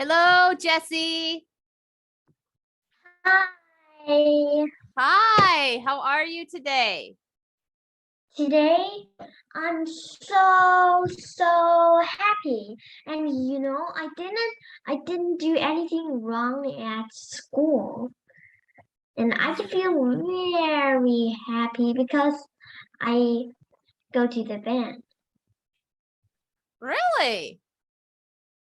Hello, Jessie. Hi. Hi, how are you today? Today I'm so happy. And I didn't do anything wrong at school. And I feel very happy because I go to the band. Really?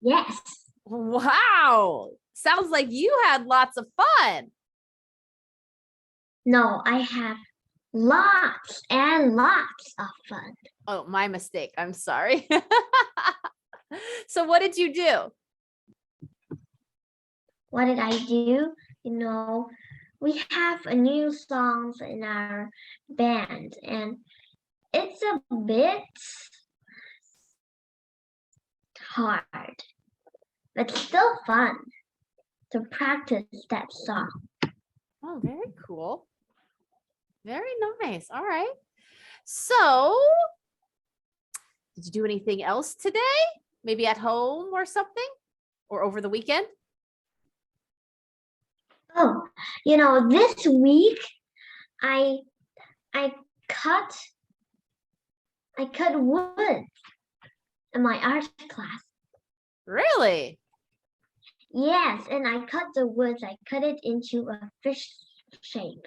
Yes. Wow. Sounds like you had lots of fun. No, I have lots and lots of fun. Oh, my mistake. I'm sorry. So what did you do? What did I do? We have a new songs in our band, and it's a bit hard, but still fun to practice that song. Oh, very cool. Very nice. All right. So, did you do anything else today? Maybe at home or something? Or over the weekend? Oh, this week I I cut I cut wood in my art class. Really? Yes, and I cut the wood. I cut it into a fish shape.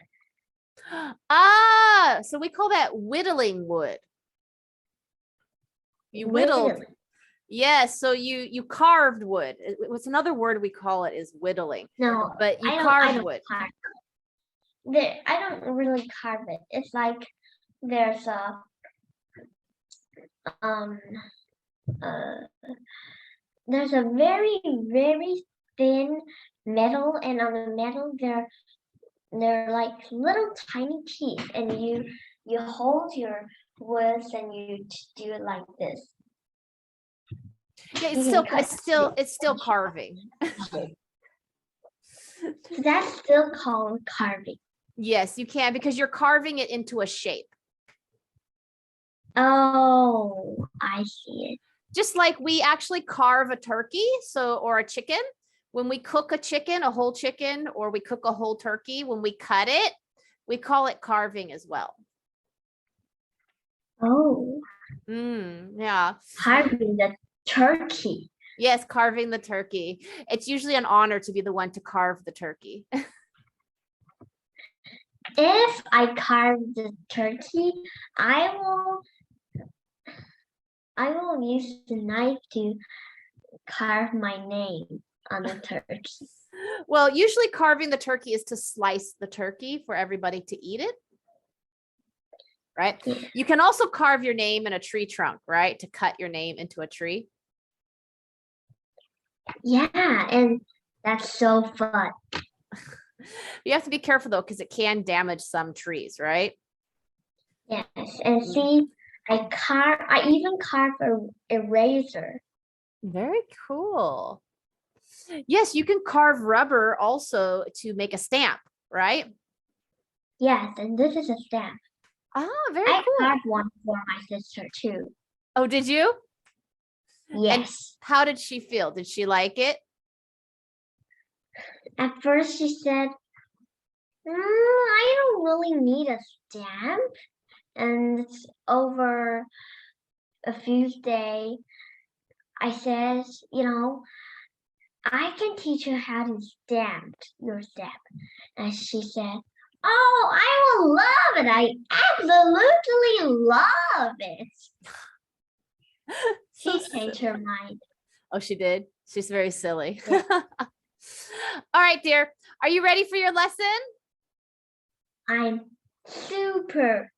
Ah, so we call that whittling wood. You whittled. Whittling. Yes, so you carved wood. What's another word we call it is whittling. No, But you I carved don't wood. carve. I don't really carve it. It's like there's a um there's a very thin metal, and on the metal they're like little tiny teeth, and you hold your woods and you do it like this. Yeah, You can it's still carving. So that's still called carving. Yes, you can because you're carving it into a shape. Oh, I see it. Just like we actually carve a turkey, or a chicken. When we cook a chicken, a whole chicken, or we cook a whole turkey, when we cut it, we call it carving as well. Oh, Yeah. carving the turkey. Yes, carving the turkey. It's usually an honor to be the one to carve the turkey. If I carve the turkey, I will use the knife to carve my name on the turkey. Well, usually carving the turkey is to slice the turkey for everybody to eat it. Right? Yeah. You can also carve your name in a tree trunk, right? To cut your name into a tree. Yeah, and that's so fun. You have to be careful though, because it can damage some trees, right? Yes, and see, I even carve a razor. Very cool. Yes, you can carve rubber also to make a stamp, right? Yes, and this is a stamp. Ah, very I cool. carved one for my sister too. Oh, did you? Yes. And how did she feel? Did she like it? At first she said, I don't really need a stamp. And over a few days, I said, I can teach you how to stamp your stamp. And she said, oh, I will love it. I absolutely love it. She changed her mind. Oh, she did? She's very silly. Yeah. All right, dear. Are you ready for your lesson? I'm super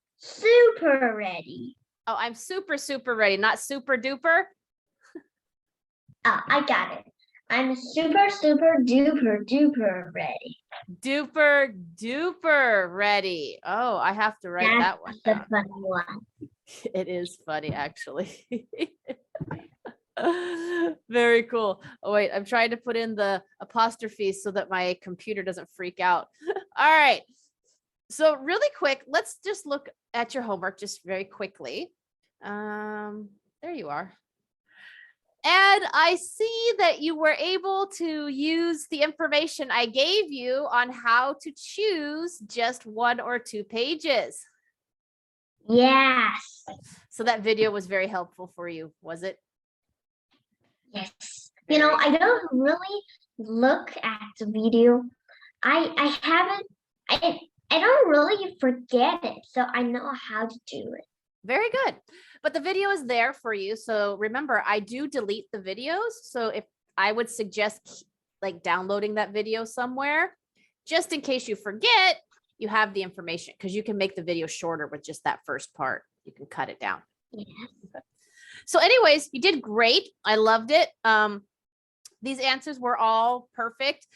ready. Oh, I'm super ready, not super duper. I got it. I'm super duper ready. Duper ready. Oh, I have to write that one down. That's the funny one. It is funny, actually. Very cool. Oh, wait, I'm trying to put in the apostrophe so that my computer doesn't freak out. All right. So really quick, let's just look at your homework just very quickly. There you are. And I see that you were able to use the information I gave you on how to choose just 1 or 2 pages. Yes. So that video was very helpful for you, was it? Yes. You know, I don't really look at the video. I haven't I don't really forget it, so I know how to do it. Very good. But the video is there for you. So remember, I do delete the videos. So if I would suggest like downloading that video somewhere, just in case you forget, you have the information because you can make the video shorter with just that first part. You can cut it down. Yes. Okay. So anyways, you did great. I loved it. These answers were all perfect.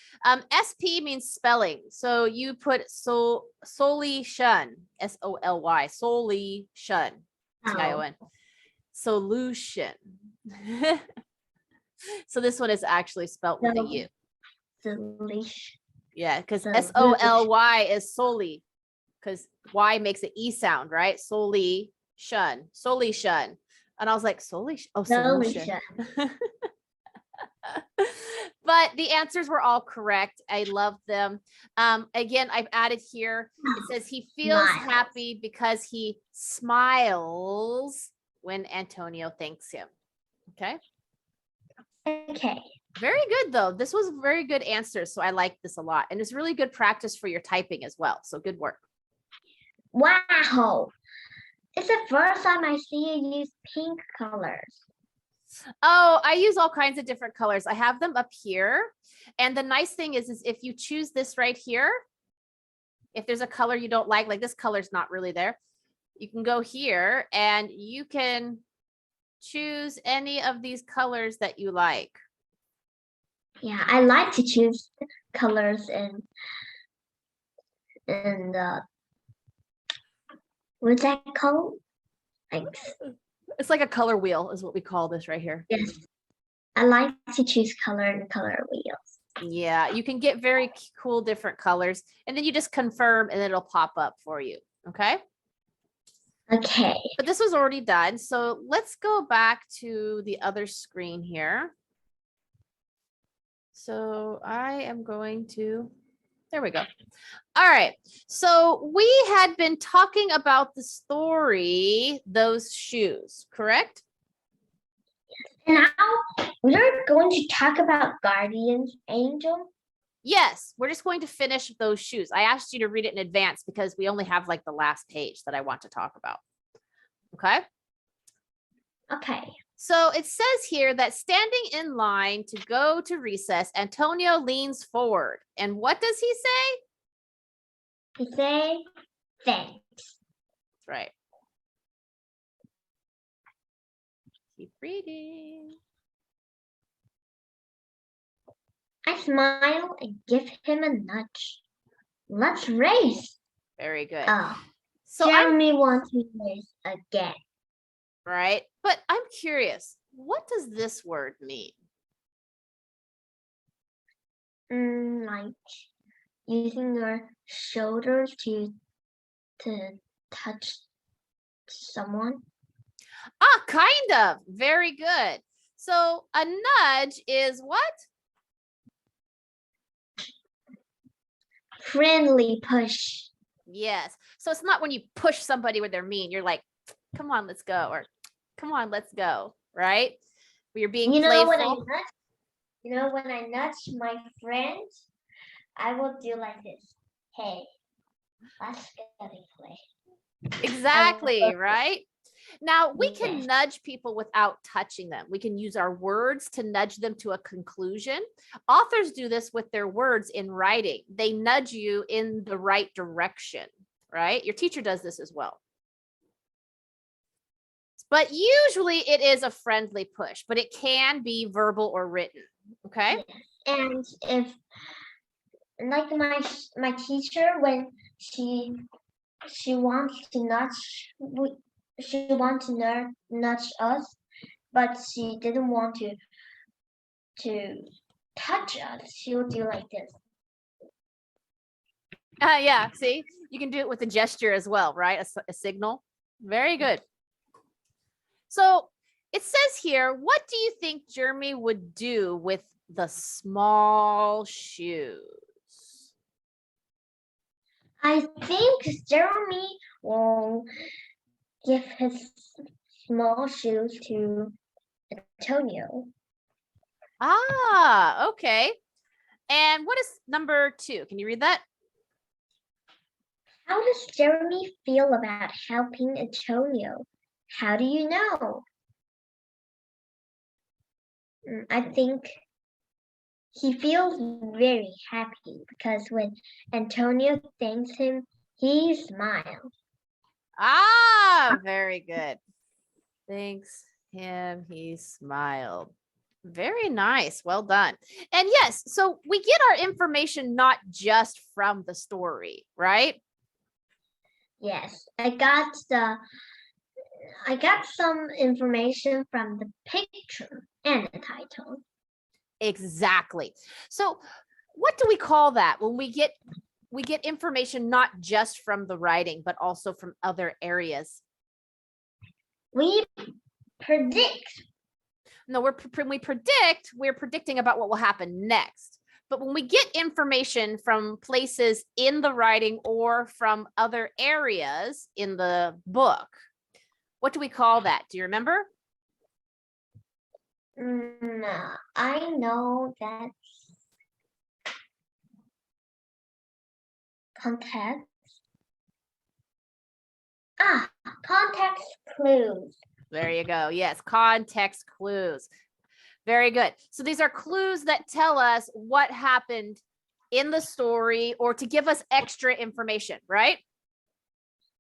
SP means spelling. So you put solution, S-O-L-Y, solution, T-I-O-N, solution. So this one is actually spelled with a U. Solution. Yeah, because S-O-L-Y is solely, because Y makes an E sound, right? Solution. And I was like, solution. Oh, solution. But the answers were all correct. I love them. Again, I've added here, it says he feels happy because he smiles when Antonio thanks him. Okay. Okay. Very good, though. This was very good answers. So I like this a lot. And it's really good practice for your typing as well. So good work. Wow. It's the first time I see you use pink colors. Oh, I use all kinds of different colors. I have them up here. And the nice thing is if you choose this right here, if there's a color you don't like this color's not really there, you can go here and you can choose any of these colors that you like. Yeah, I like to choose colors and what's that called? It's like a color wheel is what we call this right here. Yes. I like to choose color and color wheels. Yeah, you can get very cool different colors and then you just confirm and it'll pop up for you. Okay. Okay. But this was already done. So let's go back to the other screen here. So I am going to, there we go. All right. So we had been talking about the story, Those Shoes, correct? Now we're going to talk about Guardian's Angel. Yes, we're just going to finish Those Shoes. I asked you to read it in advance because we only have like the last page that I want to talk about. Okay. Okay. So it says here that standing in line to go to recess, Antonio leans forward. And what does he say? He says, thanks. That's right. Keep reading. I smile and give him a nudge. Let's race. Very good. So Jeremy wants to race again. Right. But I'm curious, what does this word mean? Like using your shoulders to touch someone. Ah, kind of. Very good. So a nudge is what? Friendly push. Yes. So it's not when you push somebody when they're mean. You're like, come on, let's go. Or come on, let's go. Right? Where you're being playful. When I nudge my friend, I will do like this. Hey, let's go and play. Exactly, right? Now, we can nudge people without touching them. We can use our words to nudge them to a conclusion. Authors do this with their words in writing. They nudge you in the right direction, right? Your teacher does this as well. But usually it is a friendly push, but it can be verbal or written, okay? And if, like my teacher, when she wants to nudge, she wants to nudge us, but she didn't want to touch us. She'll do like this. Yeah, see, you can do it with a gesture as well, right? A signal. Very good. So it says here, what do you think Jeremy would do with the small shoes? I think Jeremy will give his small shoes to Antonio. Ah, okay. And what is number 2? Can you read that? How does Jeremy feel about helping Antonio? How do you know? I think he feels very happy because when Antonio thanks him, he smiles. Ah, very good. Thanks him, he smiled. Very nice. Well done. And yes, so we get our information not just from the story, right? Yes, I got some information from the picture and the title. Exactly. So what do we call that when we get information not just from the writing, but also from other areas? We predict. No, when we predict, we're predicting about what will happen next. But when we get information from places in the writing or from other areas in the book, what do we call that? Do you remember? No, I know that context. Context clues. There you go. Yes, context clues. Very good. So these are clues that tell us what happened in the story or to give us extra information, right?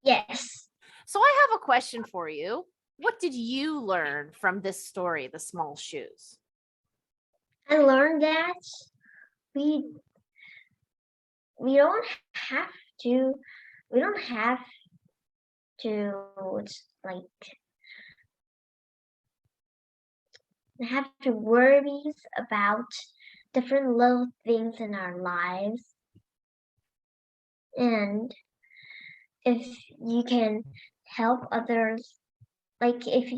Yes. So I have a question for you. What did you learn from this story, The Small Shoes? I learned that we don't have to like have to worry about different little things in our lives. And if you can help others, like if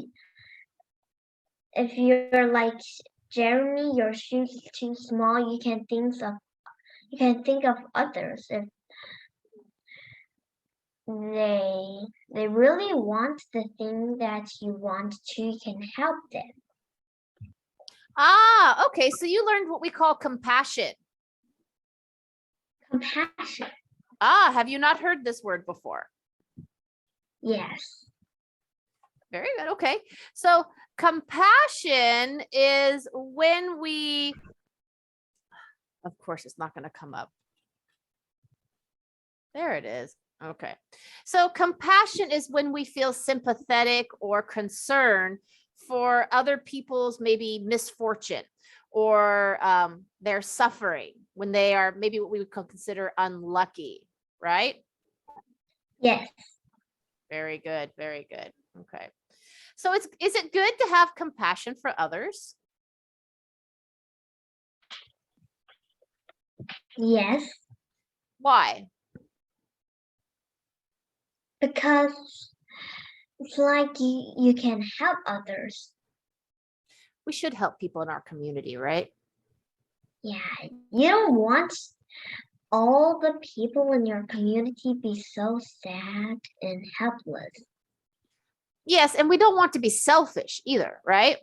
you're like Jeremy, your shoes is too small, you can think of others if they really want the thing that you want to, you can help them. Ah, okay. So you learned what we call compassion. Compassion. Ah, have you not heard this word before? Yes. Very good. Okay. So compassion is when we, of course, it's not going to come up. There it is. Okay. So compassion is when we feel sympathetic or concern for other people's maybe misfortune or their suffering when they are maybe what we would consider unlucky, right? Yes. Very good. Very good. Okay. So is it good to have compassion for others? Yes. Why? Because it's like you can help others. We should help people in our community, right? Yeah. You don't want all the people in your community be so sad and helpless. Yes, and we don't want to be selfish either, right?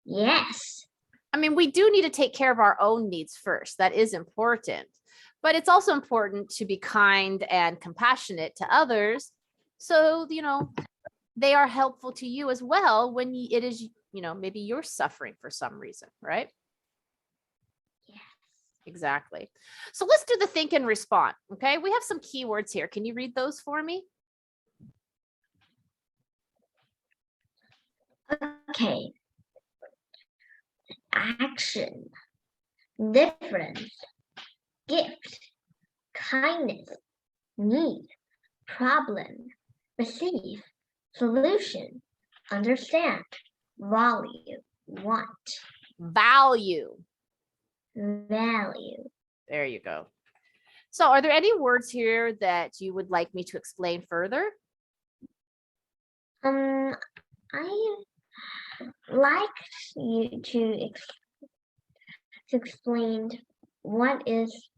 Yes. I mean, we do need to take care of our own needs first. That is important. But it's also important to be kind and compassionate to others. So, they are helpful to you as well when it is, maybe you're suffering for some reason, right? Yes. Exactly. So let's do the think and respond. Okay. We have some keywords here. Can you read those for me? Okay. Action. Difference. Gift. Kindness. Need. Problem. Receive. Solution. Understand. Value. Want. Value. Value. There you go. So are there any words here that you would like me to explain further? I like you to explain what is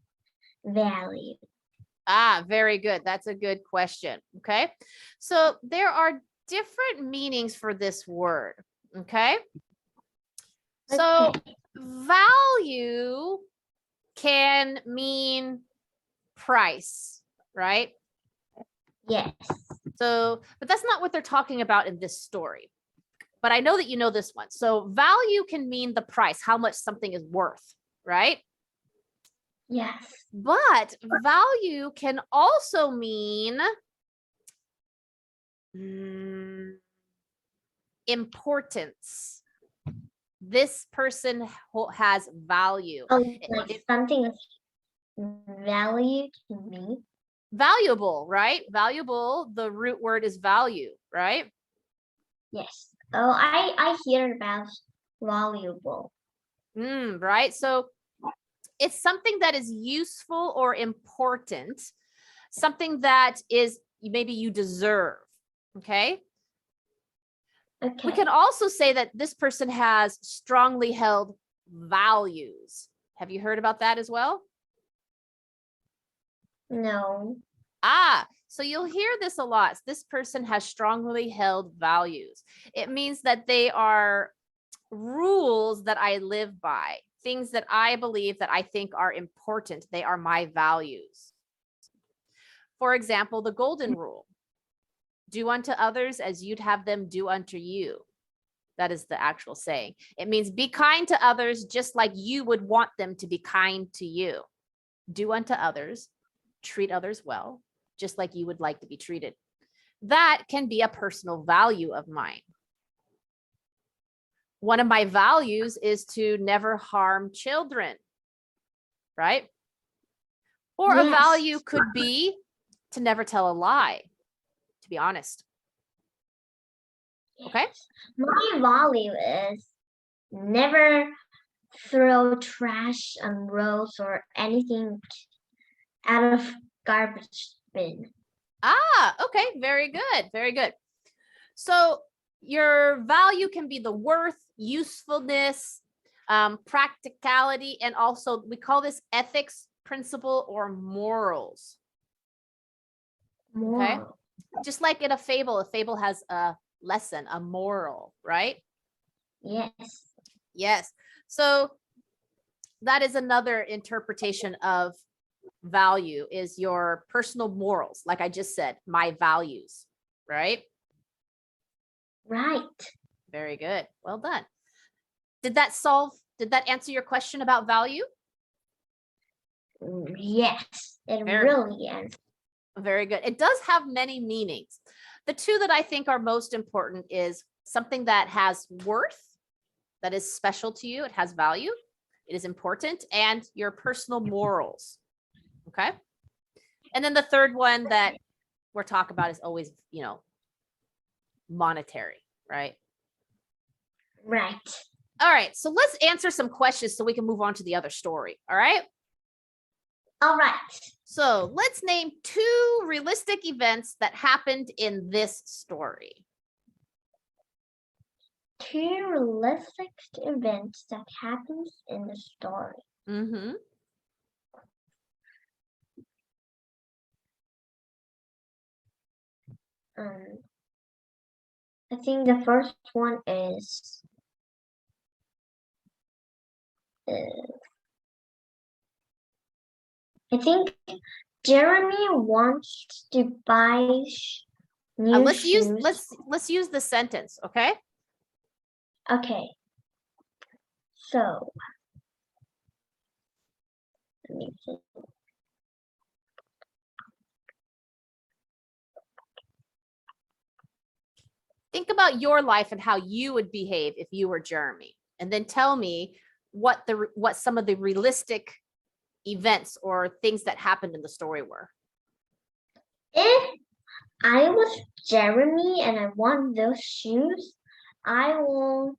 value. Ah, very good. That's a good question. Okay. So there are different meanings for this word. Okay. So Okay. value can mean price, right? Yes. So, but that's not what they're talking about in this story. But I know that you know this one. So value can mean the price, how much something is worth, right? Yes. But value can also mean importance. This person has value. Oh, like something is value to me. Valuable, right? Valuable, the root word is value, right? Yes. Oh, I hear about valuable. Right. So it's something that is useful or important, something that is maybe you deserve. Okay. Okay. We can also say that this person has strongly held values. Have you heard about that as well? No. Ah, so you'll hear this a lot. This person has strongly held values. It means that they are rules that I live by, things that I believe that I think are important. They are my values. For example, the golden rule: do unto others as you'd have them do unto you. That is the actual saying. It means be kind to others just like you would want them to be kind to you. Do unto others, treat others well, just like you would like to be treated. That can be a personal value of mine. One of my values is to never harm children, right? Or a Yes. value could be to never tell a lie, to be honest. Okay. My value is never throw trash on roads or anything out of garbage bin. Ah, okay. Very good. Very good. So your value can be the worth, usefulness, practicality, and also we call this ethics, principle, or morals. Okay. Moral. Just like in a fable has a lesson, a moral, right? Yes. Yes. So that is another interpretation of value, is your personal morals. Like I just said, my values, right? Right. Very good. Well done. Did that answer your question about value? Yes. It Very, really is. very good. It does have many meanings. The two that I think are most important is something that has worth, that is special to you, it has value, it is important, and your personal morals. Okay. And then the third one that we're talking about is always, monetary, right? Right. All right. So let's answer some questions so we can move on to the other story. All right. All right. So let's name 2 realistic events that happened in this story. 2 realistic events that happens in the story. Mm-hmm. I think the first one is I think Jeremy wants to buy new Let's shoes. let's use the sentence, okay? Okay. So let me see. Think about your life and how you would behave if you were Jeremy, and then tell me what some of the realistic events or things that happened in the story were. If I was Jeremy and I want those shoes, I will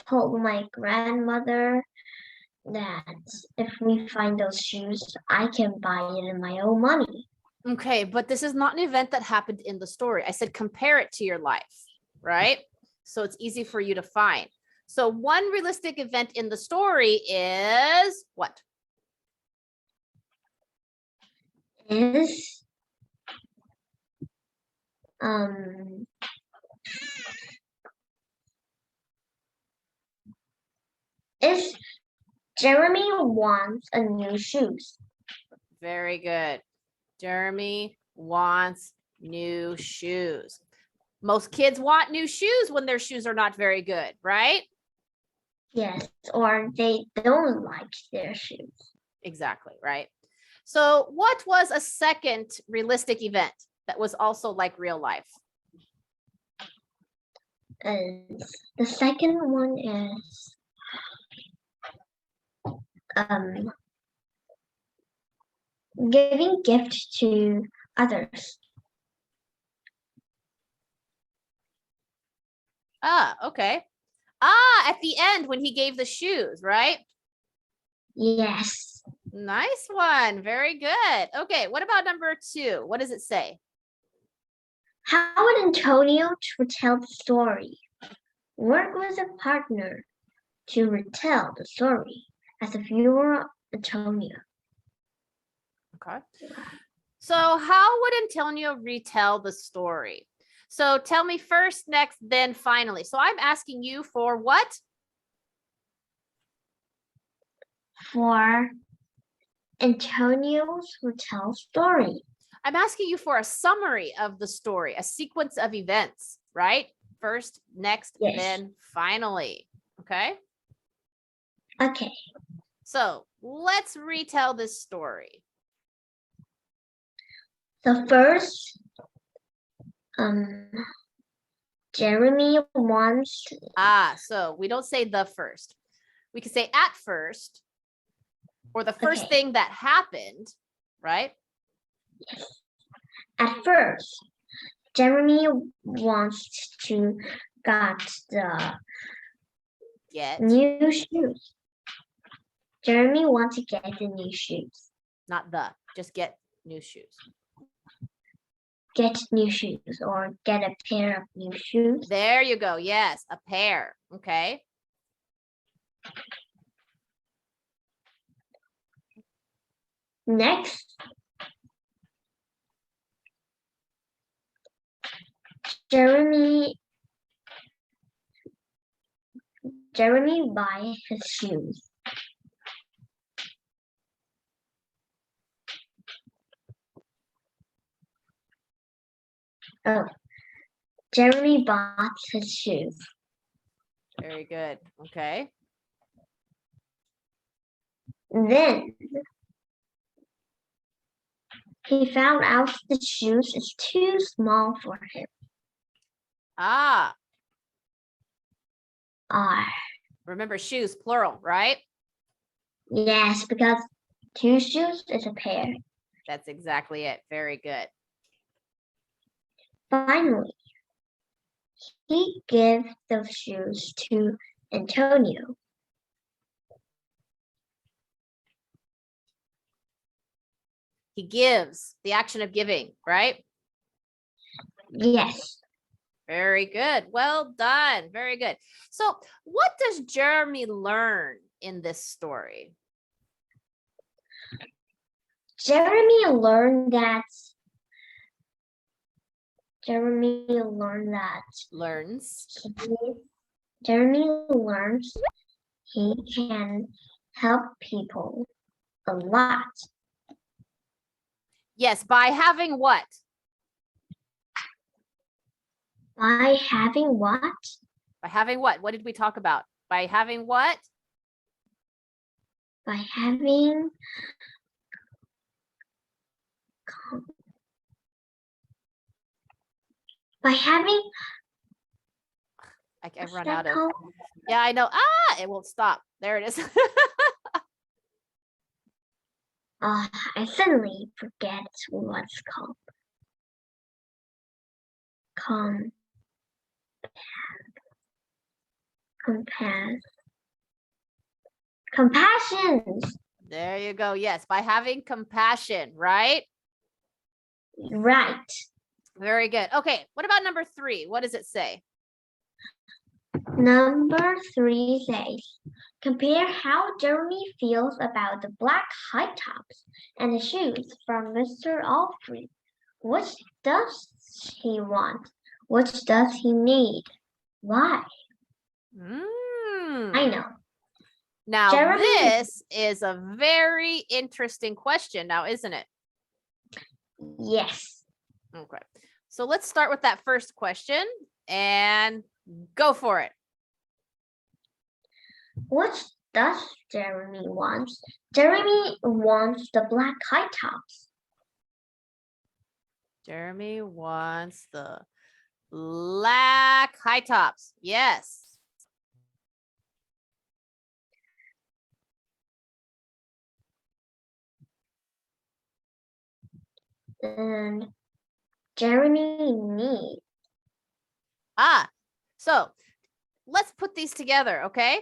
tell my grandmother that if we find those shoes, I can buy it in my own money. Okay, but this is not an event that happened in the story. I said compare it to your life, right? so it's easy for you to find. So one realistic event in the story is what? Is is Jeremy wants a new shoes. Very good. Jeremy wants new shoes. Most kids want new shoes when their shoes are not very good, right? Yes, or they don't like their shoes. Exactly, right? So what was a second realistic event that was also like real life? The second one is giving gifts to others. Okay. At the end when he gave the shoes, right? Yes. Nice one. Very good. Okay, what about number 2? What does it say? How would Antonio retell the story? Work with a partner to retell the story as a viewer, Antonio. Okay. So how would Antonio retell the story? So tell me first, next, then finally. So I'm asking you for what? For Antonio's retell story. I'm asking you for a summary of the story, a sequence of events, right? First, next, Yes. then finally. Okay. Okay. So let's retell this story. So first, Jeremy wants. So we don't say the first. We could say at first, or the first Okay. thing that happened, right? Yes. At first, Jeremy wants to Get, new shoes. Jeremy wants to get the new shoes. not the, just get new shoes. Get new shoes or get a pair of new shoes. There you go. Yes, a pair. Okay. Next, Jeremy buy his shoes. Oh, Jeremy bought his shoes. Very good. Okay. Then he found out the shoes is too small for him. Remember shoes, plural, right? Yes, because 2 shoes is a pair. That's exactly it. Very good. Finally, he gave those shoes to Antonio. He gives, the action of giving, right? Yes. Very good. Well done. Very good. So what does Jeremy learn in this story? Jeremy learned that Jeremy learns he can help people a lot. Yes, by having what? By having what? By having what? What did we talk about? By having what? By having I've run out of. Yeah, I know. It won't stop. There it is. I suddenly forget what's called. Compassion. There you go. Yes, by having compassion, right? Right. Very good. Okay, what about number 3? What does it say? Number 3 says, compare how Jeremy feels about the black high tops and the shoes from Mr. Alfred. Which does he want? Which does he need? Why? I know. Now, Jeremy- this is a very interesting question now, isn't it? Yes. Okay. So let's start with that first question and go for it. Which does Jeremy want? Jeremy wants the black high tops. Jeremy wants the black high tops. Yes. And Jeremy needs. So let's put these together, okay?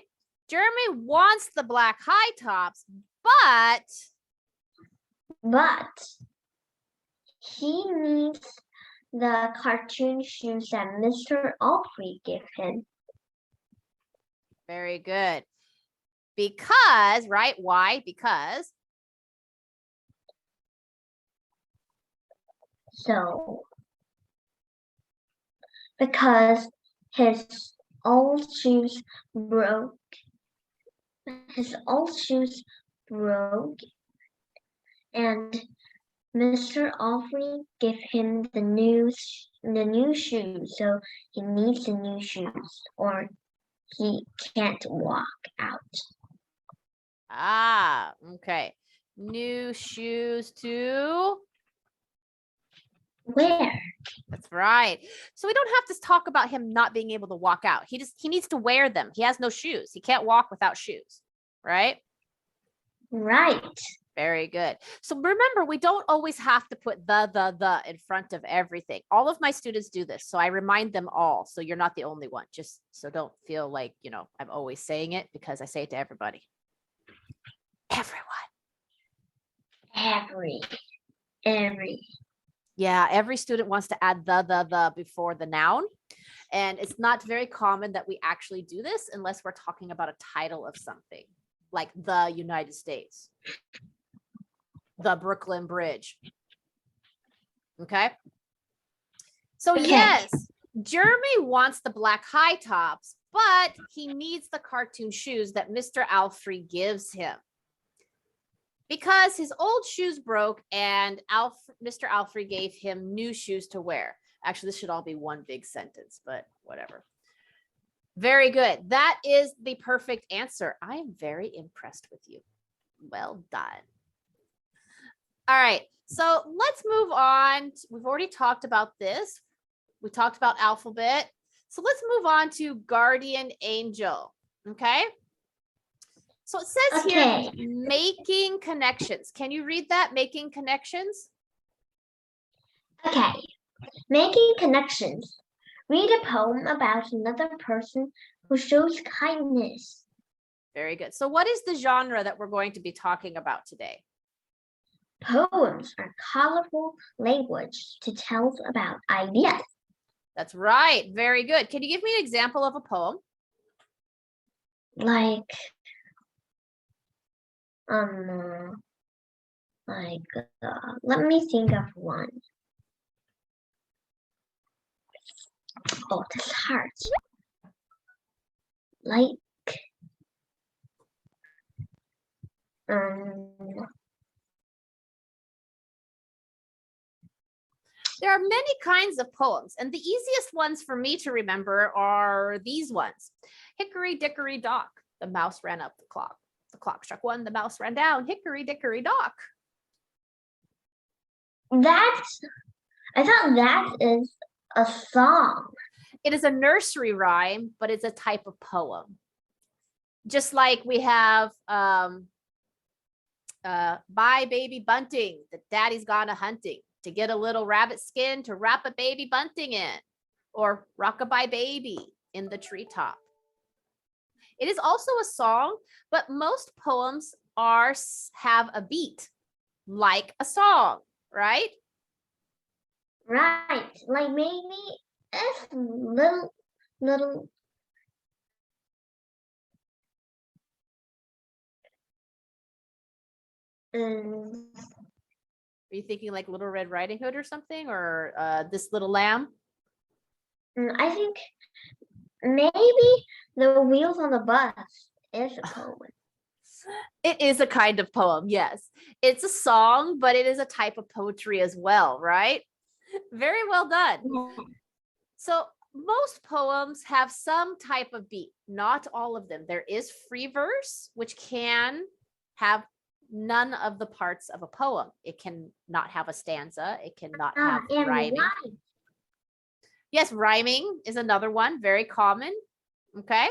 Jeremy wants the black high tops, But he needs the cartoon shoes that Mr. Alfred gave him. very good. Because, right? Why? Because So, because his old shoes broke. His old shoes broke, and Mr. Alfred gave him the new shoes. So he needs the new shoes, or he can't walk out. okay. New shoes to Where? That's right. So we don't have to talk about him not being able to walk out. He needs to wear them. He has no shoes. He can't walk without shoes, right? Right. Very good. So remember, we don't always have to put the in front of everything. All of my students do this. So I remind them all. So you're not the only one. Just so don't feel like, I'm always saying it, because I say it to everybody. Everyone. Every. Yeah, every student wants to add the before the noun. And it's not very common that we actually do this unless we're talking about a title of something, like the United States, the Brooklyn Bridge. Okay. So yes, Jeremy wants the black high tops, but he needs the cartoon shoes that Mr. Alfred gives him. Because his old shoes broke and Mr. Alfred gave him new shoes to wear. Actually, this should all be one big sentence, but whatever. Very good. That is the perfect answer. I am very impressed with you. Well done. All right, so let's move on. We've already talked about this. We talked about alphabet. So let's move on to guardian angel, okay? So it says here, making connections. Can you read that? Making connections? Okay. Making connections. Read a poem about another person who shows kindness. Very good. So what is the genre that we're going to be talking about today? Poems are colorful language to tell about ideas. That's right. Very good. Can you give me an example of a poem? Like, let me think of one. Oh, that's hard. Like, There are many kinds of poems, and the easiest ones for me to remember are these ones. Hickory dickory dock, the mouse ran up the clock. The clock struck one, the mouse ran down. Hickory dickory dock. I thought that is a song. It is a nursery rhyme, but it's a type of poem. Just like we have bye baby bunting, the daddy's gone a hunting to get a little rabbit skin to wrap a baby bunting in, or rockabye baby in the treetop. It is also a song, but most poems have a beat like a song, right? Right, like maybe it's little Mm, Are you thinking like Little Red Riding Hood or something, or This Little Lamb? I think maybe the wheels on the bus is a poem. It is a kind of poem, yes. It's a song, but it is a type of poetry as well, right? Very well done. So most poems have some type of beat, not all of them. There is free verse, which can have none of the parts of a poem. It can not have a stanza. It cannot have And rhyming. rhyme. Yes, rhyming is another one, very common. Okay.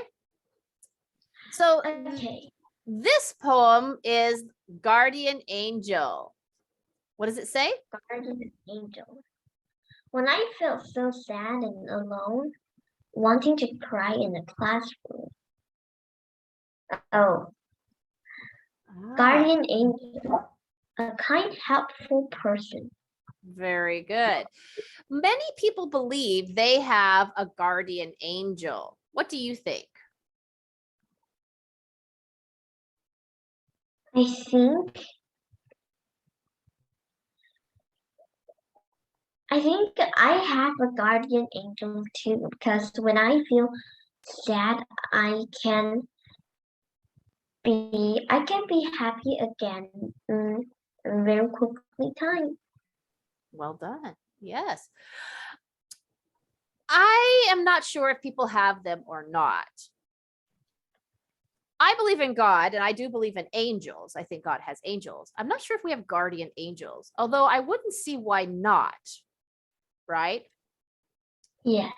So Okay. this poem is Guardian Angel. What does it say? Guardian angel. When I felt so sad and alone, wanting to cry in the classroom. Oh, Ah, guardian angel, a kind, helpful person. very good. Many people believe they have a guardian angel. What do you think? I think I have a guardian angel too, because when I feel sad, I can be happy again very quickly time. Well done. Yes. I am not sure if people have them or not. I believe in God and I do believe in angels. I think God has angels. I'm not sure if we have guardian angels, although I wouldn't see why not, right? Yeah.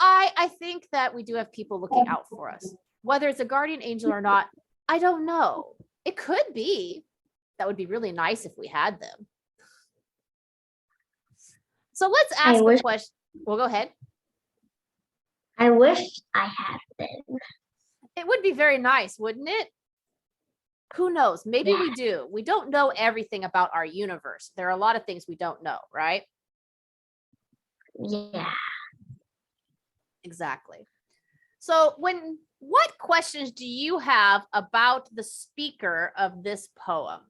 I think that we do have people looking out for us. Whether it's a guardian angel or not, I don't know. It could be. That would be really nice if we had them. So let's ask a question. Well, go ahead. I wish I had them. It would be very nice, wouldn't it? Who knows? Maybe Yeah. we do. We don't know everything about our universe. There are a lot of things we don't know, right? Yeah. Exactly. So what questions do you have about the speaker of this poem?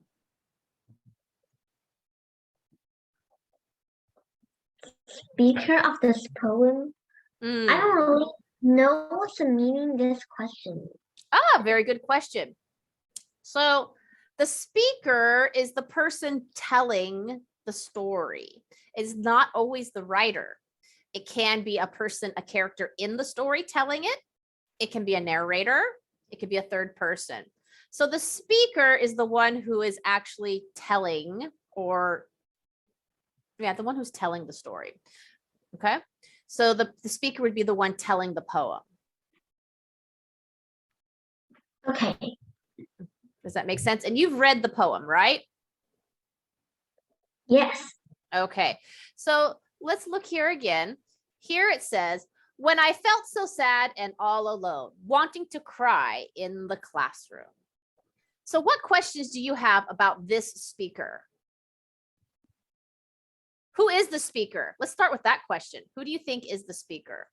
Speaker of this poem. I don't really know what's the meaning of this question. Ah, very good question. So the speaker is the person telling the story. It's not always the writer. It can be a person, a character in the story telling it. It can be a narrator. It could be a third person. So the speaker is the one who is actually telling, or the one who's telling the story. Okay. So the speaker would be the one telling the poem. Okay. Does that make sense? And you've read the poem, right? Yes. Okay. So let's look here again. Here it says, when I felt so sad and all alone, wanting to cry in the classroom. So what questions do you have about this speaker? Who is the speaker? Let's start with that question. Who do you think is the speaker?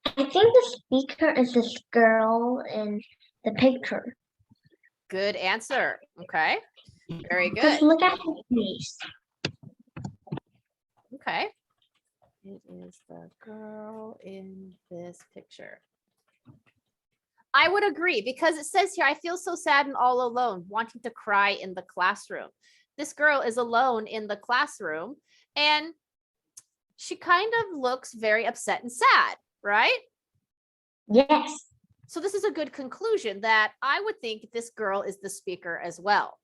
I think the speaker is this girl in the picture. Good answer. Okay. Very good. Just look at her face. Okay. It is the girl in this picture. I would agree because it says here, I feel so sad and all alone, wanting to cry in the classroom. This girl is alone in the classroom and she kind of looks very upset and sad, right? Yes. So this is a good conclusion that I would think this girl is the speaker as well.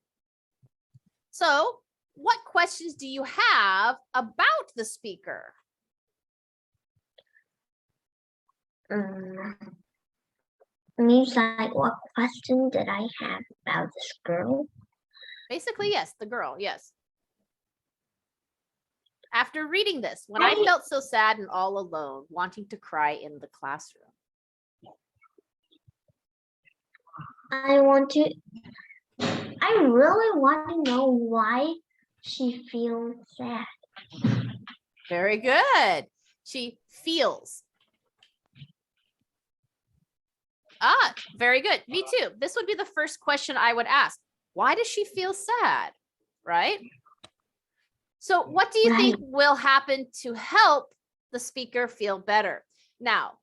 So what questions do you have about the speaker? Means like what question did I have about this girl? Basically, yes, the girl, yes. After reading this, when I felt so sad and all alone, wanting to cry in the classroom. I really want to know why she feels sad. Very good. She feels. Ah, very good. Me too. This would be the first question I would ask. Why does she feel sad? Right? So what do you Right. think will happen to help the speaker feel better? Now,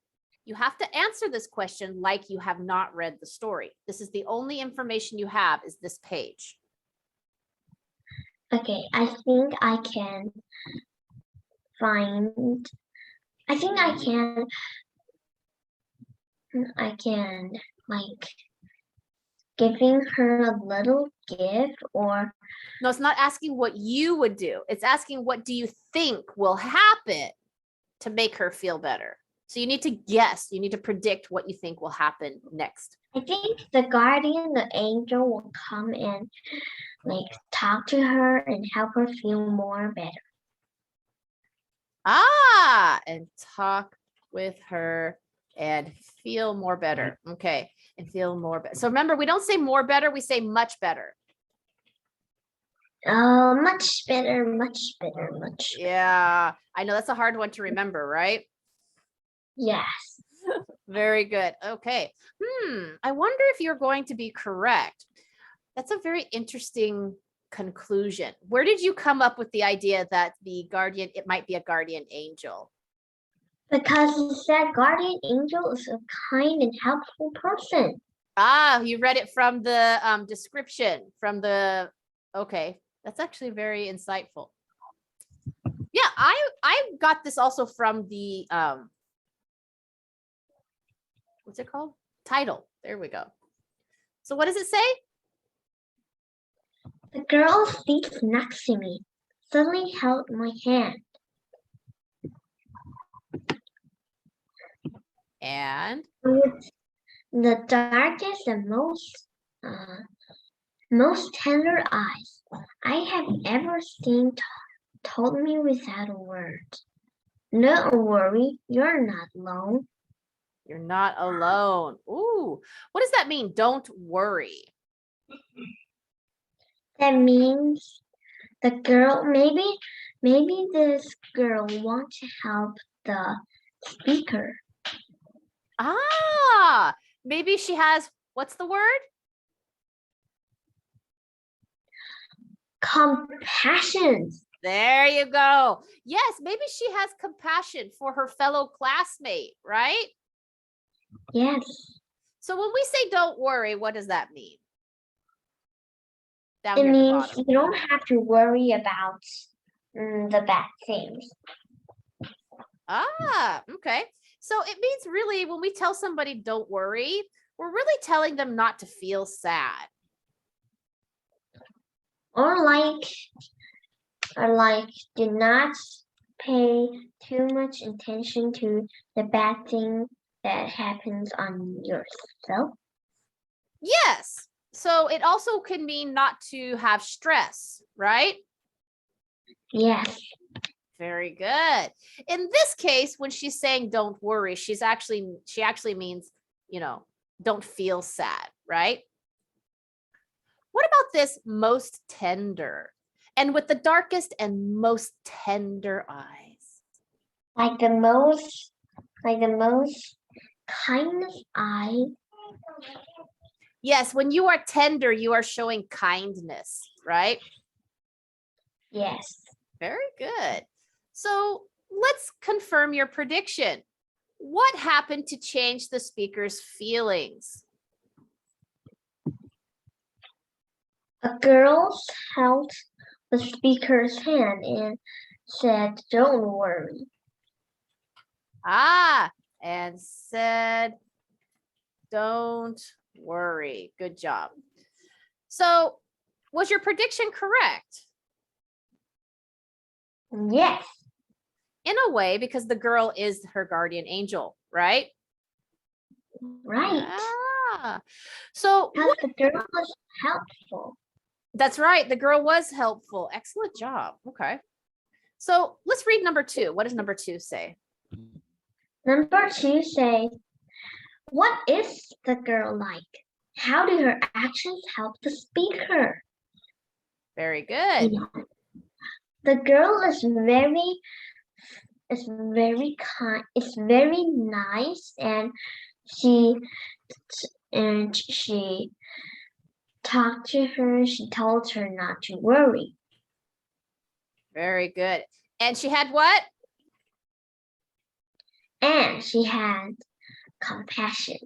you have to answer this question like you have not read the story. This is the only information you have is this page. Okay, I think I can find, I think I can like giving her a little gift or No, it's not asking what you would do. It's asking what do you think will happen to make her feel better. So you need to guess, you need to predict what you think will happen next. I think the guardian, the angel will come and like talk to her and help her feel more better. Ah, and talk with her and feel more better. Okay, and feel more better. So remember, we don't say more better, we say much better. Much better, much better, much. Yeah, I know that's a hard one to remember, right? Yes. Very good. Okay. I wonder if you're going to be correct. That's a very interesting conclusion. Where did you come up with the idea that the guardian, it might be a guardian angel? Because it said guardian angel is a kind and helpful person. Ah, you read it from the description from the, okay, that's actually very insightful. Yeah, I got this also from the what's it called? Title. There we go. So what does it say? The girl seats next to me suddenly held my hand. And With the darkest and most tender eyes I have ever seen told me without a word. Don't worry, you're not alone. you're not alone. Ooh, what does that mean? Don't worry. That means the girl, maybe this girl wants to help the speaker. Ah, maybe she has, what's the word? Compassion. There you go. Yes, maybe she has compassion for her fellow classmate, right? Yes. So when we say don't worry, what does that mean? Down It here at the means bottom. you don't have to worry about the bad things. Ah, okay. So it means really when we tell somebody don't worry, we're really telling them not to feel sad. Or do not pay too much attention to the bad thing that happens on yourself. Yes. So it also can mean not to have stress, right? Yes. Very good. In this case, when she's saying don't worry, she actually means, don't feel sad, right? What about this most tender? And with the darkest and most tender eyes. Like the most kindness eye. Yes, when you are tender, you are showing kindness, right? Yes. Very good. So let's confirm your prediction. What happened to change the speaker's feelings? A girl held the speaker's hand and said, "Don't worry." Ah, and said, don't worry. Good job. So was your prediction correct? Yes. In a way, because the girl is her guardian angel, right? Right. Ah, so Because the girl was helpful. that's right. The girl was helpful. Excellent job. Okay. So let's read number 2. What does number 2 say? Number 2 says, what is the girl like? How do her actions help the speaker? Very good. The girl is very kind, it's very nice, and she and she talked to her. She told her not to worry. Very good. And she had what? And she had compassion.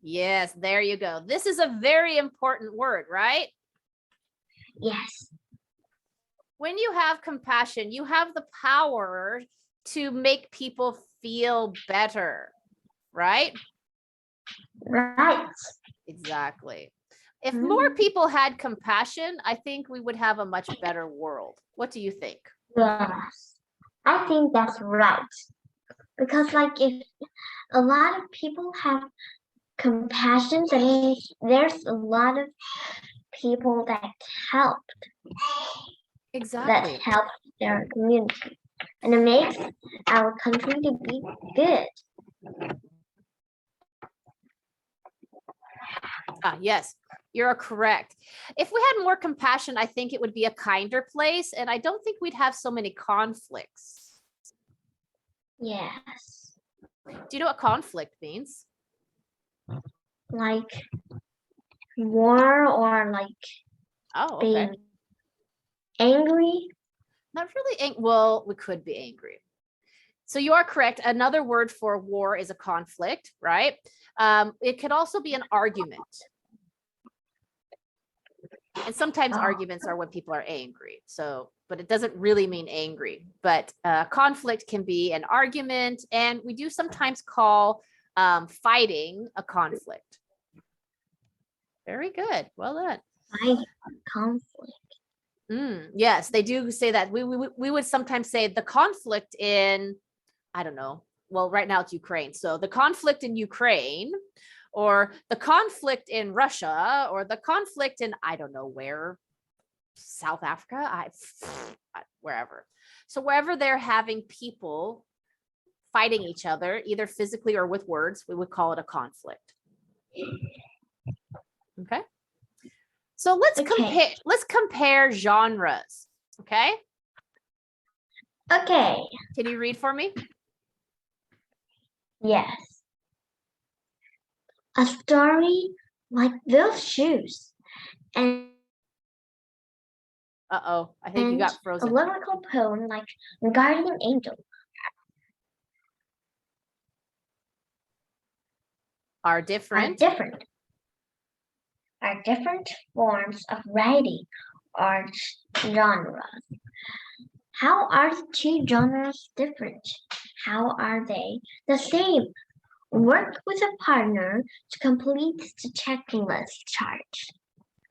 Yes, there you go. This is a very important word, right? Yes. When you have compassion, you have the power to make people feel better, right? Right. Exactly. If more Mm. people had compassion, I think we would have a much better world. What do you think? Yes. I think that's right. Because like if a lot of people have compassion, that means there's a lot of people that help Exactly. their community. And it makes our country to be good. Yes, you're correct. If we had more compassion, I think it would be a kinder place, and I don't think we'd have so many conflicts. Yes. Do you know what conflict means? Like war or like Oh, okay. being angry. Not really. Well, we could be angry. So you are correct. Another word for war is a conflict, right? It could also be an argument. And sometimes arguments are when people are angry. So, but it doesn't really mean angry. But conflict can be an argument. And we do sometimes call fighting a conflict. Very good. Well done. Fight conflict. Yes, they do say that. We would sometimes say the conflict in, I don't know. Well, right now it's Ukraine. So the conflict in Ukraine, or the conflict in Russia, or the conflict in, I don't know where, South Africa, wherever. So wherever they're having people fighting each other, either physically or with words, we would call it a conflict. Okay. So let's compare genres. Okay. Okay. Can you read for me? Yes. A story like those shoes and Uh-oh, I think you got a frozen. lyrical poem like Guardian Angel Are different. Are different forms of writing art genres. How are the two genres different? How are they the same? Work with a partner to complete the checklist chart.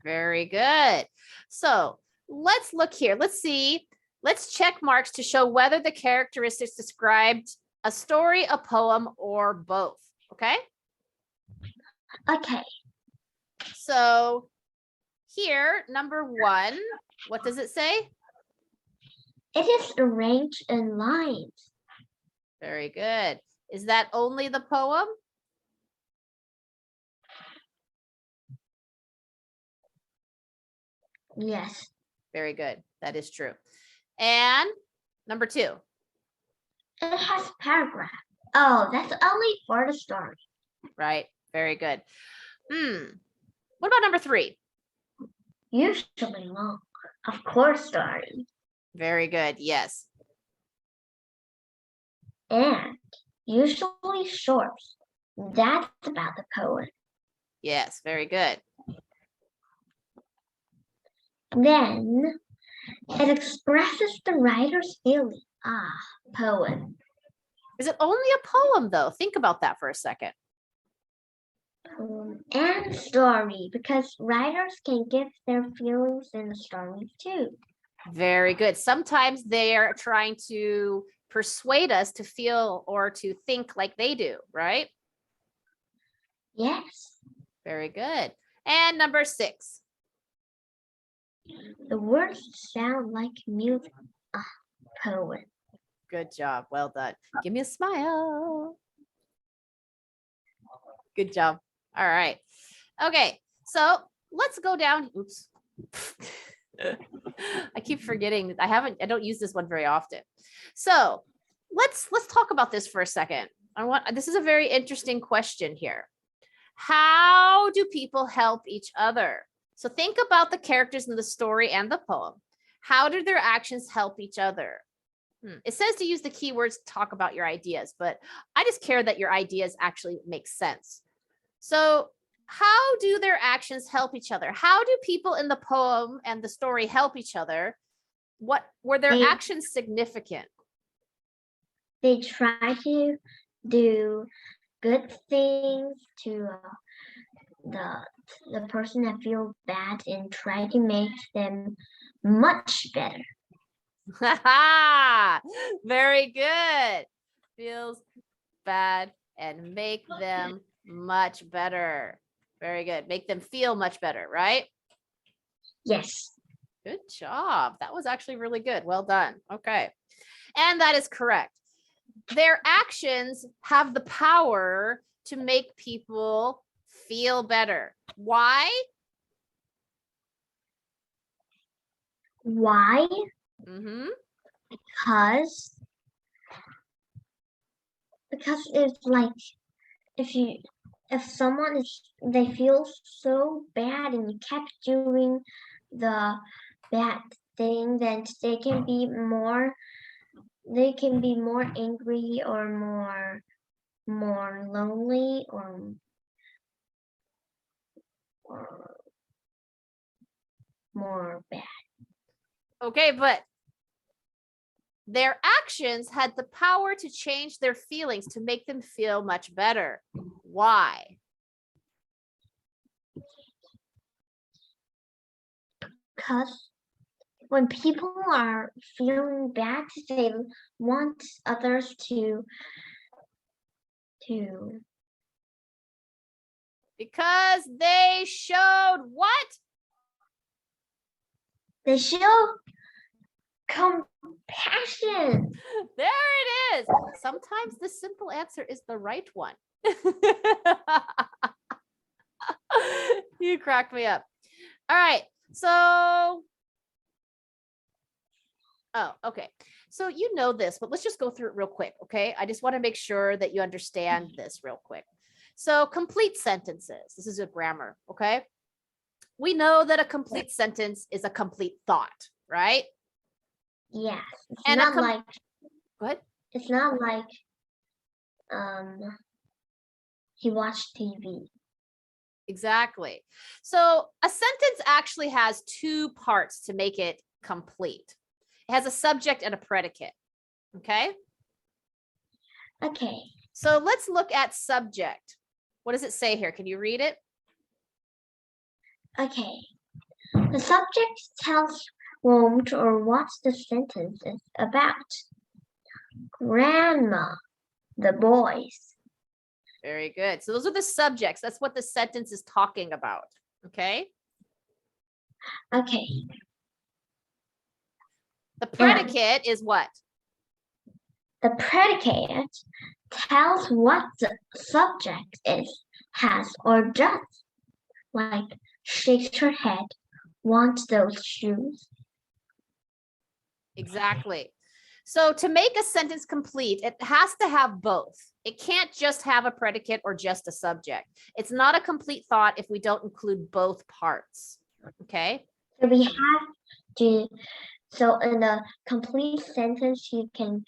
Very good. So let's look here. Let's see. Let's check marks to show whether the characteristics described a story, a poem, or both. Okay. Okay. So here, number 1, what does it say? It is arranged in lines. Very good. Is that only the poem? Yes. Very good. That is true. And number 2. It has paragraph. Oh, that's only for the story. Right. Very good. What about number 3? Usually long. Of course, story. Very good. Yes. And usually short. That's about the poem. Yes. Very good. Then it expresses the writer's feeling. Poem. Is it only a poem though? Think about that for a second. Poem and story, because writers can give their feelings in the story too. Very good. Sometimes they're trying to persuade us to feel or to think like they do, right? Yes. Very good. And number 6. The words sound like music. Poem. Good job. Well done. Give me a smile. Good job. All right. Okay. So let's go down. Oops. I keep forgetting. I don't use this one very often. So let's talk about this for a second. This is a very interesting question here. How do people help each other? So think about the characters in the story and the poem. How do their actions help each other? It says to use the keywords to talk about your ideas, but I just care that your ideas actually make sense. So how do their actions help each other? How do people in the poem and the story help each other? What were their They actions significant? they try to do good things to the person that feels bad and try to make them much better. Very good. Feels bad and make them much better. Very good. Make them feel much better, right? Yes. Good job. That was actually really good. Well done. Okay. And that is correct. Their actions have the power to make people feel better. Why? Why? Mm-hmm. Because it's like if someone is they feel so bad and you kept doing the bad thing, then they can be more angry or more lonely or more bad. Okay, but their actions had the power to change their feelings, to make them feel much better. Why? Because when people are feeling bad, they want others to Because they showed what? they show compassion. There it is. Sometimes the simple answer is the right one. You cracked me up. All right. So, oh, okay. So you know this, but let's just go through it real quick, okay? I just want to make sure that you understand this real quick. So complete sentences. This is a grammar, okay? We know that a complete sentence is a complete thought, right? Yes, it's And not like what? it's not like he watched TV. Exactly. So a sentence actually has two parts to make it complete. It has a subject and a predicate. Okay. Okay. So let's look at subject. What does it say here? Can you read it? Okay. The subject tells whom or what the sentence is about. Grandma, the boys. Very good. So those are the subjects. That's what the sentence is talking about. Okay. Okay. The predicate is what? The predicate tells what the subject has, or does. Like, shakes her head, wants those shoes. Exactly. So to make a sentence complete, it has to have both. It can't just have a predicate or just a subject. It's not a complete thought if we don't include both parts. Okay. So we have to, so in a complete sentence, you can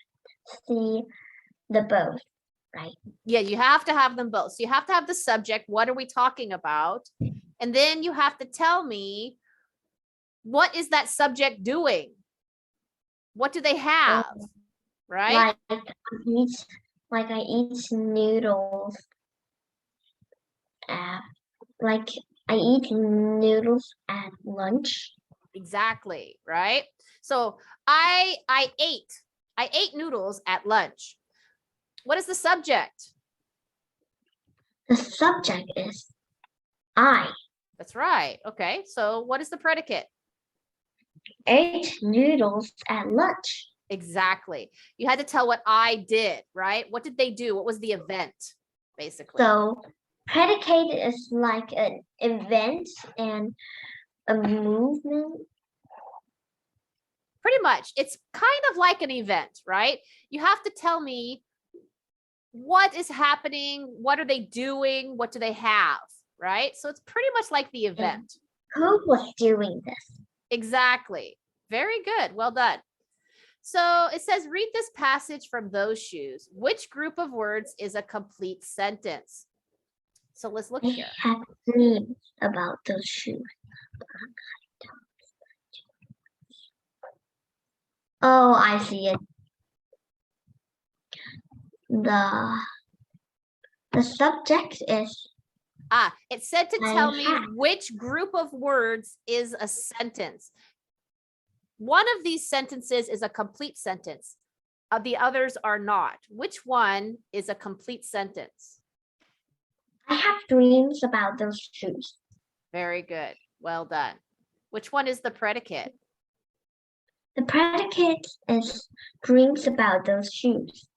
see the both, right? Yeah, you have to have them both. So you have to have the subject. What are we talking about? And then you have to tell me, what is that subject doing? What do they have? Right? Like I eat noodles. Like I eat noodles at lunch. Exactly. Right? So I ate noodles at lunch. What is the subject? The subject is I That's right. Okay. So what is the predicate? ate noodles at lunch. Exactly. You had to tell what I did, right? What did they do? What was the event, basically? So predicate is like an event and a movement. Pretty much. It's kind of like an event, right? You have to tell me what is happening? What are they doing? What do they have? Right? So it's pretty much like the event. Who was doing this? Exactly. Very good. Well done. So it says, read this passage from those shoes. Which group of words is a complete sentence? So let's look I here. have dreams about those shoes. Oh, I see it. The subject is It said to I tell me have. which group of words is a sentence. One of these sentences is a complete sentence. The others are not. Which one is a complete sentence? I have dreams about those shoes. Very good. Well done. Which one is the predicate? The predicate is dreams about those shoes.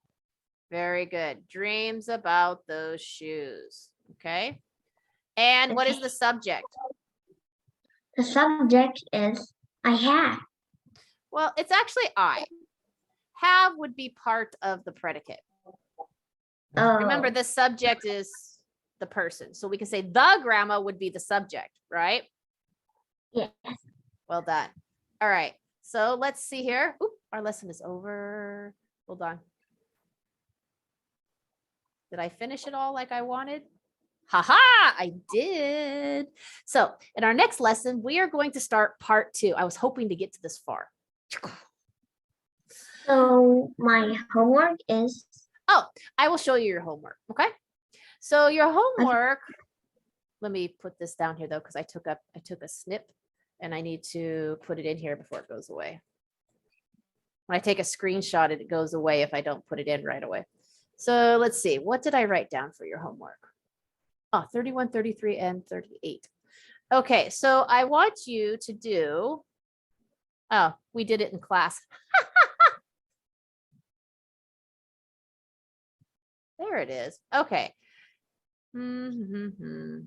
Very good. Dreams about those shoes. Okay. And what is Okay. the subject? The subject is I have. Well, it's actually I. Have would be part of the predicate. Oh, Remember, the subject is the person. So we can say the grandma would be the subject, right? yes. Well done. All right. So let's see here. Oop, our lesson is over. Hold on. Did I finish it all like I wanted? Haha, I did. So in our next lesson, we are going to start part 2. I was hoping to get to this far. So my homework is Oh, I will show you your homework. Okay. So your homework, let me put this down here though, because I took a snip and I need to put it in here before it goes away. When I take a screenshot, it goes away if I don't put it in right away. So let's see, what did I write down for your homework? Oh, 31, 33, and 38. Okay, so I want you to do, oh, we did it in class. There it is. Okay. Keywords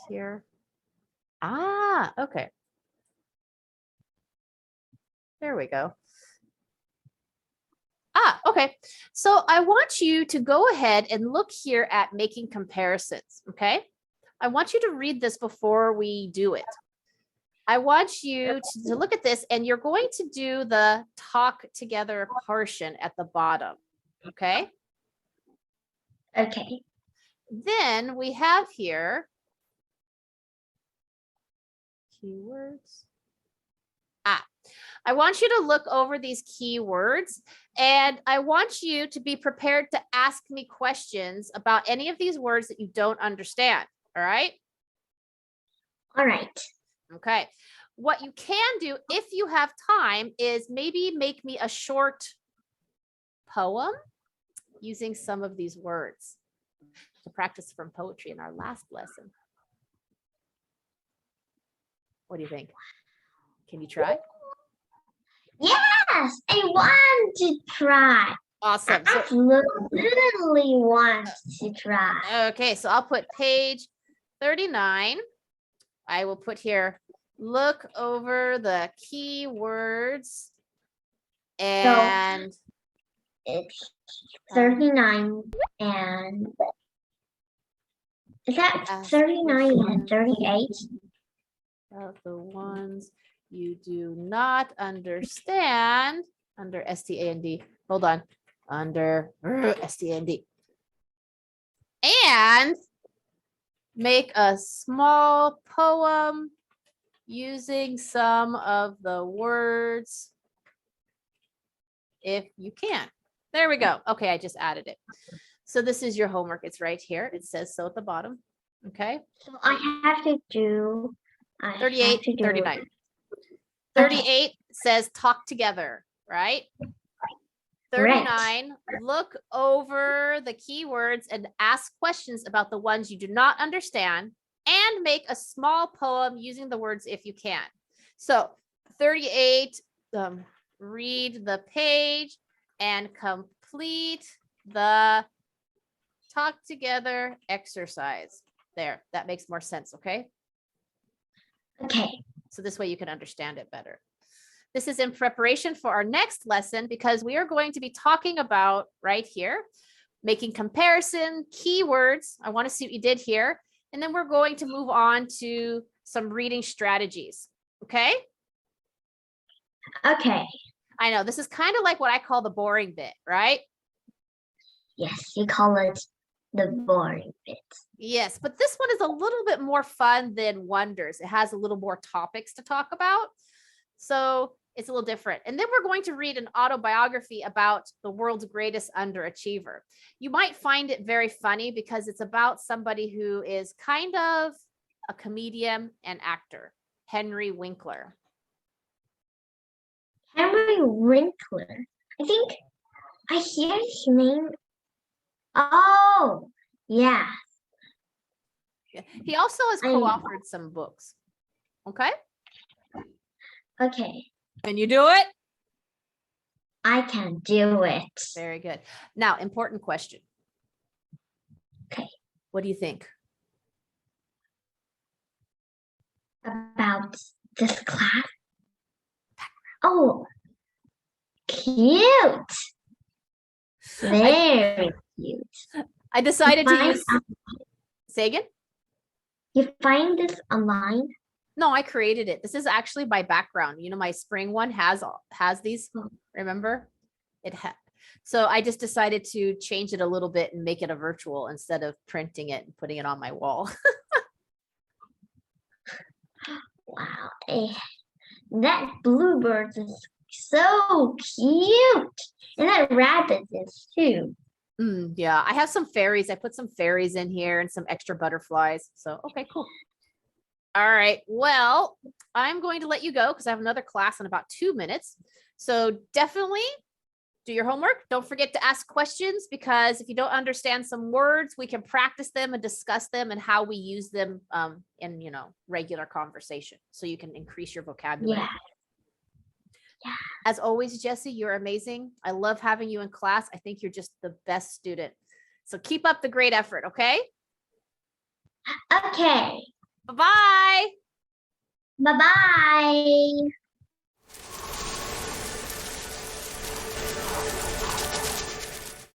here. Okay. There we go. Okay. So I want you to go ahead and look here at making comparisons. Okay. I want you to read this before we do it. I want you to look at this and you're going to do the talk together portion at the bottom. Okay. okay. Then we have here keywords. I want you to look over these keywords and I want you to be prepared to ask me questions about any of these words that you don't understand. All right. All right. Okay. What you can do if you have time is maybe make me a short poem using some of these words to practice from poetry in our last lesson. What do you think? Can you try? Yes, I want to try. Awesome. I absolutely want to try. Okay, so I'll put page 39. I will put here, look over the keywords and It's 39 and is that 39 and 38? the ones you do not understand under STAND. Hold on. Under STAND. And make a small poem using some of the words if you can. There we go. Okay, I just added it. So this is your homework. It's right here. It says so at the bottom. Okay. So I have to do 38, 39. 38 says talk together, right? 39, look over the keywords and ask questions about the ones you do not understand and make a small poem using the words if you can. So 38, read the page and complete the talk together exercise. There, that makes more sense, okay? Okay. So this way you can understand it better. This is in preparation for our next lesson because we are going to be talking about right here, making comparison, keywords. I want to see what you did here. And then we're going to move on to some reading strategies. Okay? Okay. I know this is kind of like what I call the boring bit, right? Yes, you call it the boring bit. Yes, but this one is a little bit more fun than Wonders. It has a little more topics to talk about. So it's a little different. And then we're going to read an autobiography about the world's greatest underachiever. You might find it very funny because it's about somebody who is kind of a comedian and actor, Henry Winkler. Henry Winkler. I think I hear his name. Oh, yeah. He also has I know. co-authored some books. Okay. Okay. Can you do it? I can do it. Very good. Now, important question. Okay. What do you think? About this class? Oh, cute. Very cute. I decided to Find use, say again? You find this online? No, I created it. This is actually my background. You know, my spring one has these, remember? So I just decided to change it a little bit and make it a virtual instead of printing it and putting it on my wall. Wow. That bluebird is so cute. And that rabbit is too. Yeah, I have some fairies. I put some fairies in here and some extra butterflies. So, okay, cool. All right. Well, I'm going to let you go because I have another class in about 2 minutes. So definitely do your homework. Don't forget to ask questions because if you don't understand some words, we can practice them and discuss them and how we use them in, regular conversation. So you can increase your vocabulary. Yeah. As always, Jessie, you're amazing. I love having you in class. I think you're just the best student. So keep up the great effort, okay? Okay. Bye-bye. Bye-bye.